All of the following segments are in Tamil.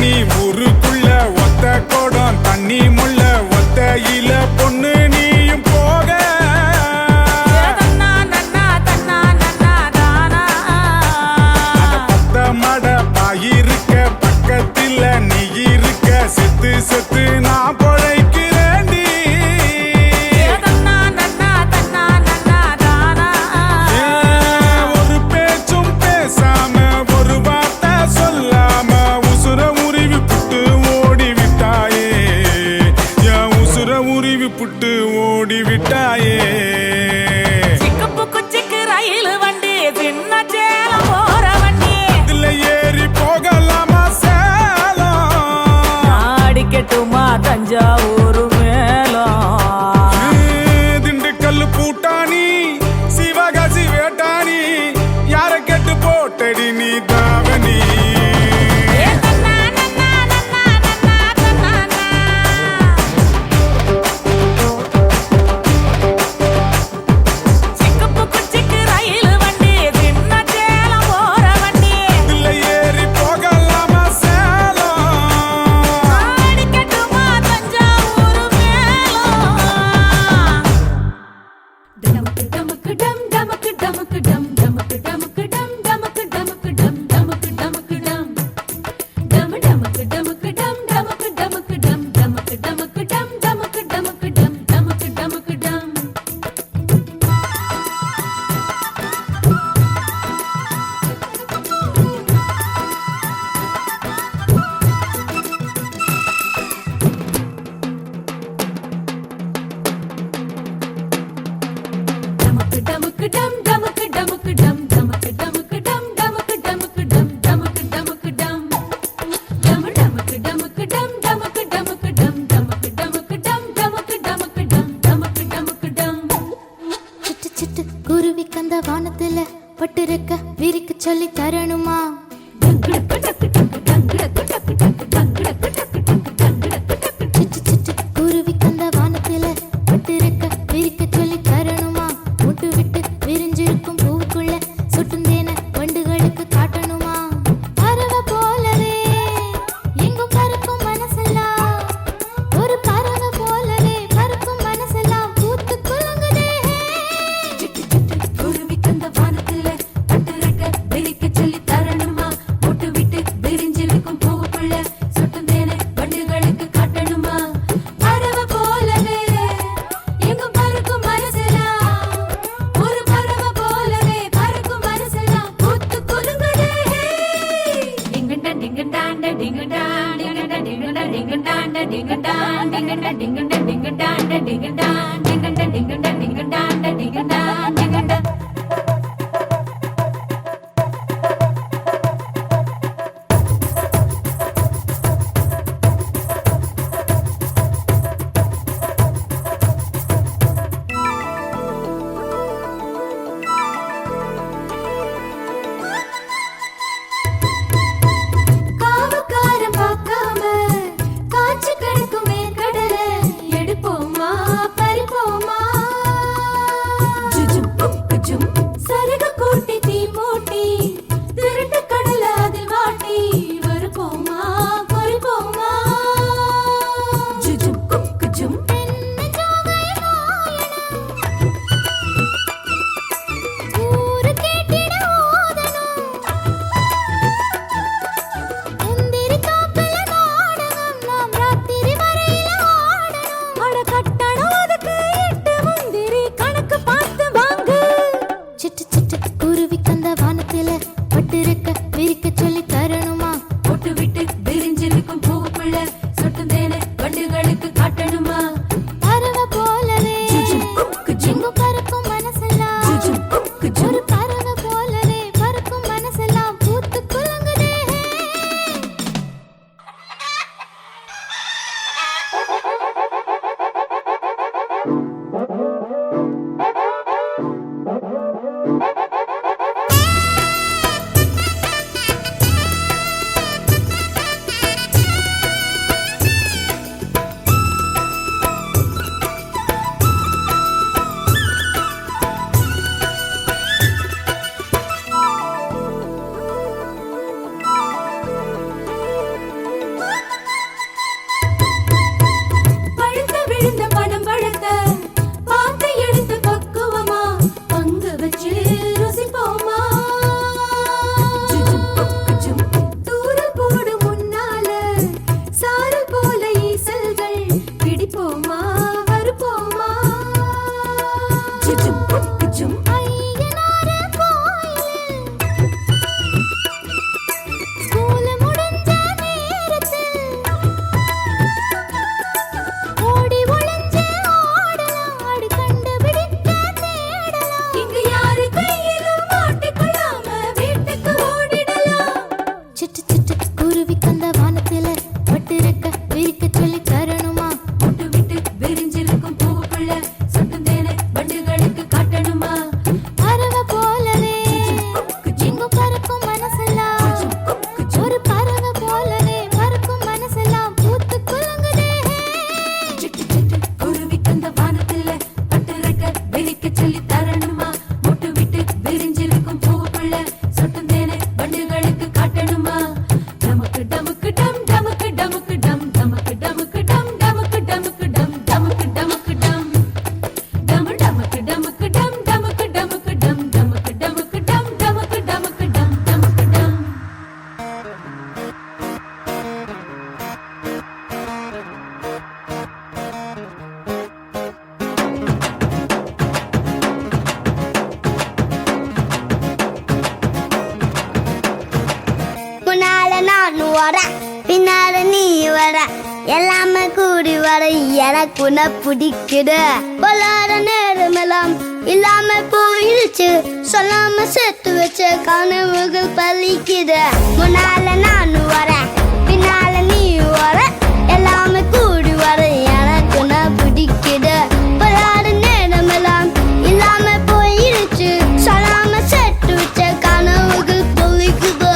நீ ஊருக்குள்ள ஒத்த கோடம் தண்ணி முள்ள ஒத்தையில பொண்ணு நீயும் போக பத்த மட பாயிருக்க பக்கத்தில் நீ இருக்க செத்து செத்து நான் பொழைக்கிறேன்டி ஒரு பேச்சும் பேசாம ஒரு வார்த்தை சொல்லாம உசுர உருவி புட்டு ஓடி விட்டாயே என் உசுர உருவி புட்டு ஓடி விட்டாயே ரயில் வண்டி சின்ன சேலம் போற வண்டி இதுல ஏறி போகலாமா சேலம் அடிக்கட்டுமா தஞ்சாவூர் மேலம் திண்டுக்கல் பூட்டானி சிவகாசி வேட்டானி யார கெட்டு போட்டடி நீ தாவணி குருவிக்கந்த வானத்துல பட்டிருக்க விரிக்க சொல்லி தரணுமா குருவிக்கந்த வானத்துல பட்டிருக்க விரிக்க சொல்லி தரணுமா முட்டு விட்டு விரிஞ்சிருக்கும் பூவுக்குள்ள சுட்டும் தேன வண்டுகளுக்கு காட்டணுமா பறவை போலவே எங்கும் பறக்கும் மனசெல்லாம் ஒரு பறவை போலவே பறக்கும் மனசெல்லாம் பூத்து குலுங்குதே குருவிக்கந்த வானத்துல பட்டிருக்க விரிக்க சொல்லி தரணுமா முட்டு விட்டு விரிஞ்சிருக்கும் பூவுக்குள்ள சுட்டும் தேன வண்டுகளுக்கு காட்டணுமா பறவை போலவே எங்கும் பறக்கும் மனசெல்லாம் ஒரு பறவை போலவே பறக்கும் மனசெல்லாம் பூத்து குலுங்குதே டிங்கண்டா டிங்கண்டாண்ட டிங்கண்டாண்ட டிங்கண்டா டிங்கண்டாண்ட டிங்கண்டாண்ட டிங்கண்டா டிங்கண்டா டிங்கண்டாண்ட டிங்கண்டாண்ட டிங்கண்டா டிங்கண்டா டிங்கண்டாண்ட டிங்கண்டாண்ட டிங்கண்டா காவக்காரம் பார்க்காம காய்ச்சி கிடக்கும் வேர்க்கடலை எடுப்போமா பறிப்போமா வர பின்னால நீ வர எல்லாமே கூடி வர எனக்கு உன்னை பிடிக்குது பொல்லாத நேரமெல்லாம் இல்லாம போயிடுச்சு சொல்லாம சேர்த்து வச்ச கனவுகள் பலிக்குது முன்னால நான் வரேன் பின்னால நீ வர எல்லாமே கூடி வர எனக்கு உன்னை பிடிக்குது பொல்லாத நேரமெல்லாம் இல்லாம போயிடுச்சு சொல்லாம சேர்த்து வச்ச கனவுகள் பலிக்குது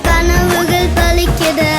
கனவுகள் பலிக்குது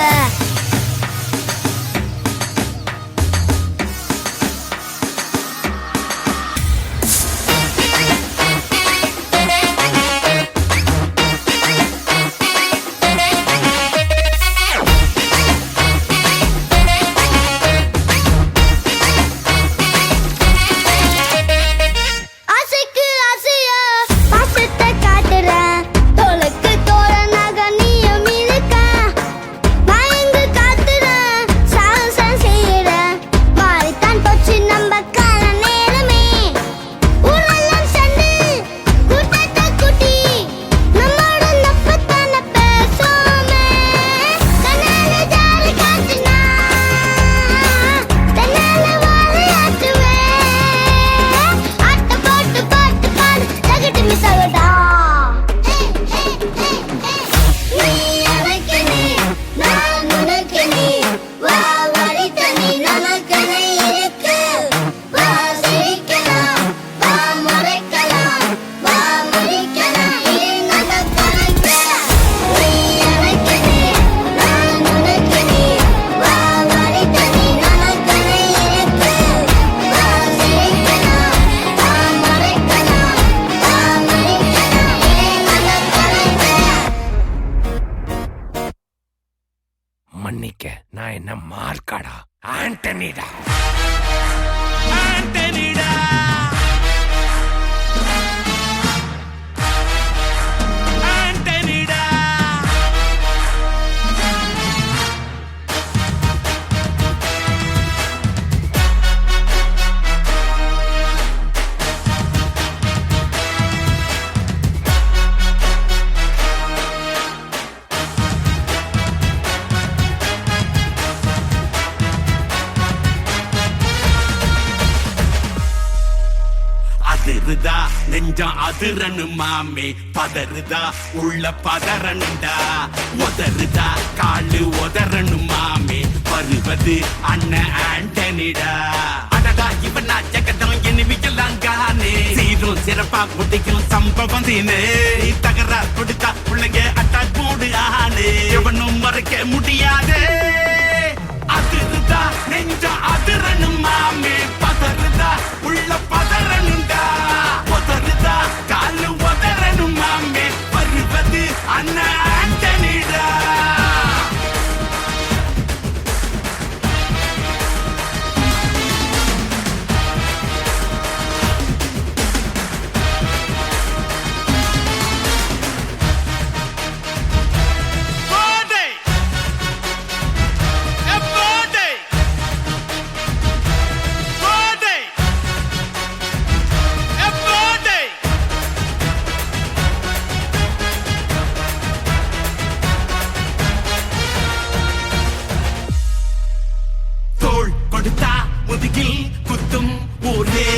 மன்னிக்க நான் என்ன மார்க்காடா ஆண்டனிடா அதிருதா நெஞ்சம் அதிரனு மாமே பதறுதா உள்ள பதறனுண்டா உதறுதா காலு உதறனு மாமே வருவது அண்ணன் ஆண்டனிடா அடடா இவனா ஜகதம் என்ன மனைவிக்கெல்லாம் காணே சீரும் சிறப்பா முடிக்கும் சம்பவம் தீனே தகராறு கொடுத்தா பிள்ளைங்க அட்டாக் போடு ஆனே எவனும் மறைக்க முடியாதே அதிருதா நெஞ்ச அதிரணும் மாமே பதறுதா உள்ள பதறணுண்டா உதறுதா காலு உதறணும் மாமே வருவது அண்ணன் ஆண்டனிடா முதுகில் குத்தும் ஊரே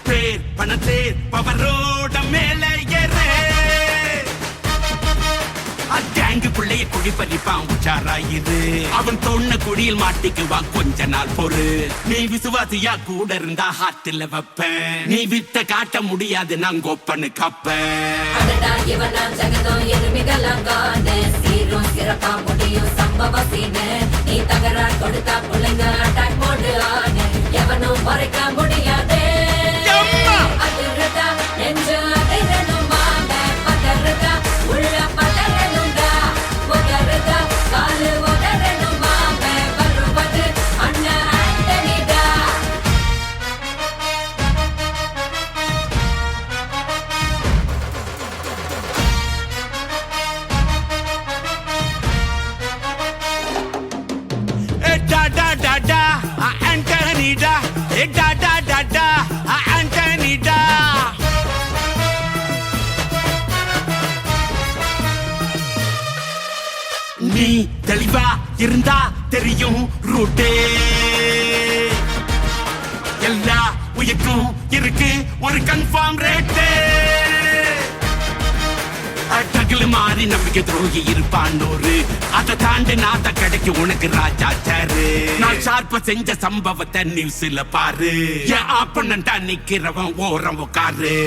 பேர் பணத்தேர் பவரோட மேல ஏறே அங்கேங்கு பிள்ளைய குடி பறிப்பான் உச்சாராயிரு அவன் தொன்ன குடியில் மாட்டிக்குவான் கொஞ்ச நாள் பொறு நீ விசுவாசியா கூட இருந்தா ஹார்ட்ல வைப்பேன் நீ வித்த காட்ட முடியாது நான் கோப்பனு கப்பேன் ஜகதம் எருமிகளாம் காண சீரும் சிறப்பா முடியும் சம்பவ சீனு நீ தகராறு கொடுத்தா பிள்ளைங்க அட்டாக் போடு ஆனு எவனும் மறைக்க முடியாதே அதிருதா நெஞ்சு அதிரணும் மாம பதறுதா உள்ள பதறணுண்டா உதறுதா காலு உதறணும் மாம வருவது அண்ணன் ஆண்டனிடா Da da da da, Anthony da. Da da da da, Anthony da. நீ தெளிவா இருந்தா தெரியும் ரூட்டே எல்லா உயிர்க்கும் இருக்கு ஒரு கன்ஃபார்ம் ரேட்டே அட்டகில் மாறி நம்பிக்கை துரோகி இருப்பான் நூறு அதை தாண்டி நாத்த கிடைக்கு உனக்கு ராஜா சாரு நான் ஷார்ப்ப செஞ்ச சம்பவத்தை நியூஸ்ல பாரு என் ஆப்பனண்டா நிக்கிறவன் ஓரம் உட்காரு